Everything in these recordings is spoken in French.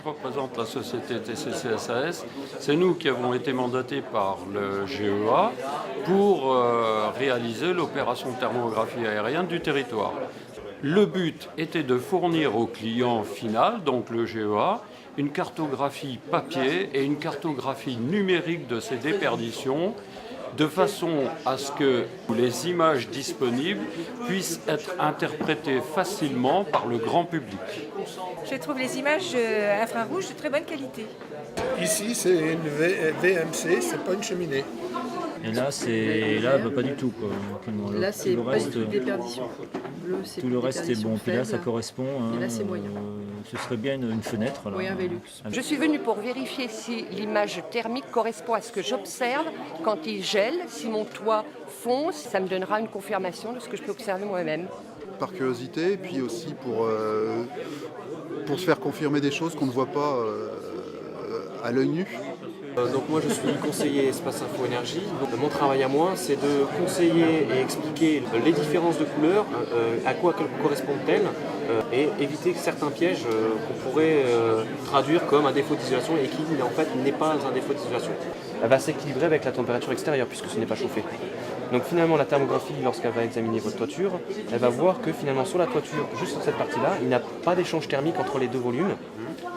représente la société TCC SAS. C'est nous qui avons été mandatés par le GEA pour réaliser l'opération de thermographie aérienne du territoire. Le but était de fournir au client final, donc le GEA, une cartographie papier et une cartographie numérique de ces déperditions, de façon à ce que les images disponibles puissent être interprétées facilement par le grand public. Je trouve les images infrarouges de très bonne qualité. Ici, c'est une VMC, c'est pas une cheminée. Et là, pas du tout, quoi. Là, c'est pas du tout de déperdition. Tout le reste est bon. Puis là, ça faible. correspond. Et là, c'est moyen. Ce serait bien une fenêtre. Là. Oui, un Velux. Je suis venue pour vérifier si l'image thermique correspond à ce que j'observe quand il gèle. Si mon toit fonce, ça me donnera une confirmation de ce que je peux observer moi-même. Par curiosité, et puis aussi pour se faire confirmer des choses qu'on ne voit pas à l'œil nu. Donc moi je suis conseiller Espace Info Énergie. Donc mon travail à moi c'est de conseiller et expliquer les différences de couleurs, à quoi correspondent-elles et éviter certains pièges qu'on pourrait traduire comme un défaut d'isolation et qui en fait n'est pas un défaut d'isolation. Elle va s'équilibrer avec la température extérieure puisque ce n'est pas chauffé. Donc finalement la thermographie lorsqu'elle va examiner votre toiture, elle va voir que finalement sur la toiture, juste sur cette partie-là, il n'y a pas d'échange thermique entre les deux volumes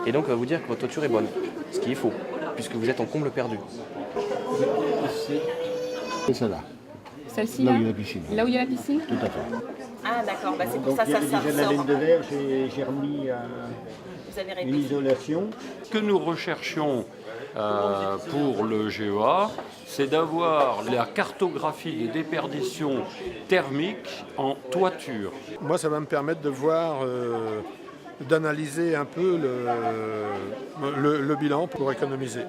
et donc elle va vous dire que votre toiture est bonne, ce qui est faux. Puisque vous êtes en comble perdu. C'est celle-là. Celle-ci là là où il y a la piscine. Là où il y a la piscine. Tout à fait. Ah d'accord, bah, c'est pour Donc ça il y a ça déjà de la ressort. laine de verre, j'ai remis Vous avez une répété. isolation. Ce que nous recherchions pour le GEA, c'est d'avoir la cartographie des déperditions thermiques en toiture. Moi, ça va me permettre de voir, d'analyser un peu le bilan pour économiser.